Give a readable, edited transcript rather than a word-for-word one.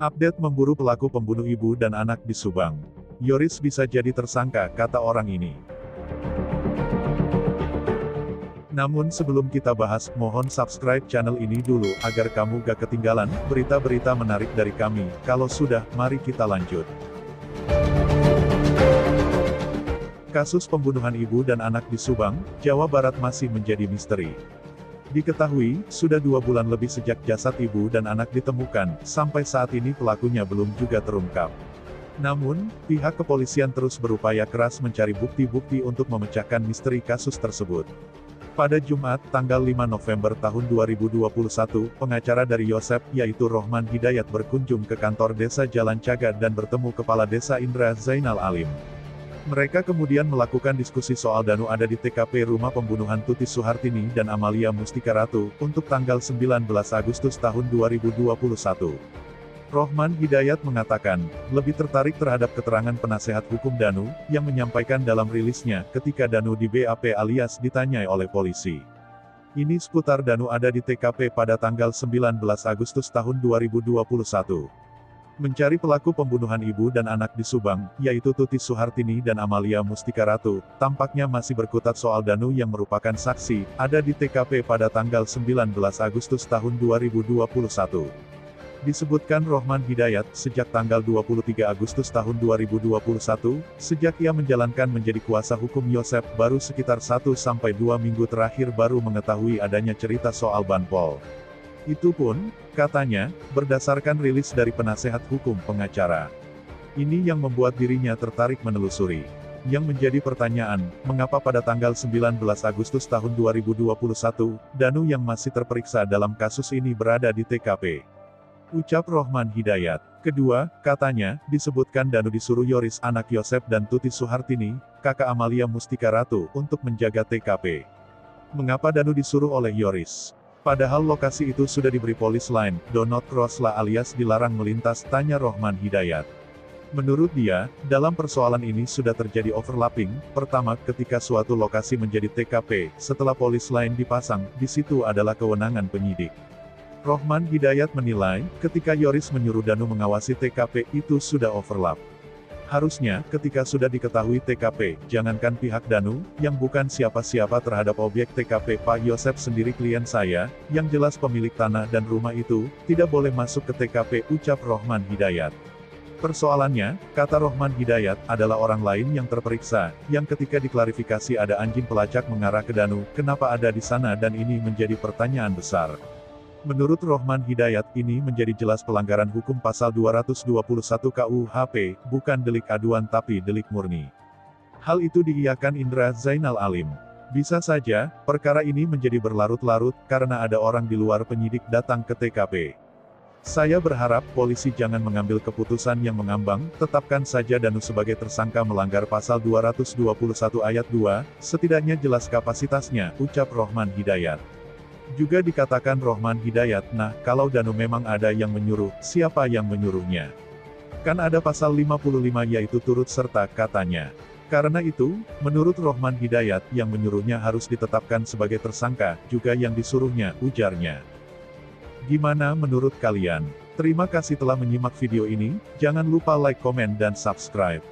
Update memburu pelaku pembunuh ibu dan anak di Subang. Yoris bisa jadi tersangka, kata orang ini. Namun sebelum kita bahas, mohon subscribe channel ini dulu, agar kamu gak ketinggalan berita-berita menarik dari kami. Kalau sudah, mari kita lanjut. Kasus pembunuhan ibu dan anak di Subang, Jawa Barat masih menjadi misteri. Diketahui, sudah 2 bulan lebih sejak jasad ibu dan anak ditemukan, sampai saat ini pelakunya belum juga terungkap. Namun, pihak kepolisian terus berupaya keras mencari bukti-bukti untuk memecahkan misteri kasus tersebut. Pada Jumat, tanggal 5 November tahun 2021, pengacara dari Yosep, yaitu Rohman Hidayat berkunjung ke kantor desa Jalan Cagat dan bertemu Kepala Desa Indra Zainal Alim. Mereka kemudian melakukan diskusi soal Danu ada di TKP rumah pembunuhan Tuti Suhartini dan Amalia Mustika Ratu, untuk tanggal 19 Agustus tahun 2021. Rohman Hidayat mengatakan, lebih tertarik terhadap keterangan penasehat hukum Danu, yang menyampaikan dalam rilisnya, ketika Danu di BAP alias ditanyai oleh polisi. Ini seputar Danu ada di TKP pada tanggal 19 Agustus tahun 2021. Mencari pelaku pembunuhan ibu dan anak di Subang, yaitu Tuti Suhartini dan Amalia Mustika Ratu, tampaknya masih berkutat soal Danu yang merupakan saksi, ada di TKP pada tanggal 19 Agustus tahun 2021. Disebutkan Rohman Hidayat, sejak tanggal 23 Agustus tahun 2021, sejak ia menjalankan menjadi kuasa hukum Yosep, baru sekitar 1-2 minggu terakhir baru mengetahui adanya cerita soal Banpol. Itu pun, katanya, berdasarkan rilis dari penasehat hukum pengacara. Ini yang membuat dirinya tertarik menelusuri. Yang menjadi pertanyaan, mengapa pada tanggal 19 Agustus tahun 2021, Danu yang masih terperiksa dalam kasus ini berada di TKP. Ucap Rohman Hidayat. Kedua, katanya, disebutkan Danu disuruh Yoris anak Yosep dan Tuti Suhartini, kakak Amalia Mustika Ratu, untuk menjaga TKP. Mengapa Danu disuruh oleh Yoris? Padahal lokasi itu sudah diberi polis line, do not cross lah alias dilarang melintas, tanya Rohman Hidayat. Menurut dia, dalam persoalan ini sudah terjadi overlapping. Pertama, ketika suatu lokasi menjadi TKP, setelah polis line dipasang, di situ adalah kewenangan penyidik. Rohman Hidayat menilai, ketika Yoris menyuruh Danu mengawasi TKP, itu sudah overlap. Harusnya, ketika sudah diketahui TKP, jangankan pihak Danu, yang bukan siapa-siapa terhadap objek TKP, Pak Yosep sendiri klien saya, yang jelas pemilik tanah dan rumah itu, tidak boleh masuk ke TKP, ucap Rohman Hidayat. Persoalannya, kata Rohman Hidayat, adalah orang lain yang terperiksa, yang ketika diklarifikasi ada anjing pelacak mengarah ke Danu, kenapa ada di sana dan ini menjadi pertanyaan besar. Menurut Rohman Hidayat, ini menjadi jelas pelanggaran hukum pasal 221 KUHP, bukan delik aduan tapi delik murni. Hal itu diiyakan Indra Zainal Alim. Bisa saja, perkara ini menjadi berlarut-larut, karena ada orang di luar penyidik datang ke TKP. Saya berharap polisi jangan mengambil keputusan yang mengambang, tetapkan saja Danu sebagai tersangka melanggar pasal 221 ayat 2, setidaknya jelas kapasitasnya, ucap Rohman Hidayat. Juga dikatakan Rohman Hidayat, nah, kalau Danu memang ada yang menyuruh, siapa yang menyuruhnya? Kan ada pasal 55 yaitu turut serta, katanya. Karena itu, menurut Rohman Hidayat, yang menyuruhnya harus ditetapkan sebagai tersangka, juga yang disuruhnya, ujarnya. Gimana menurut kalian? Terima kasih telah menyimak video ini, jangan lupa like, komen, dan subscribe.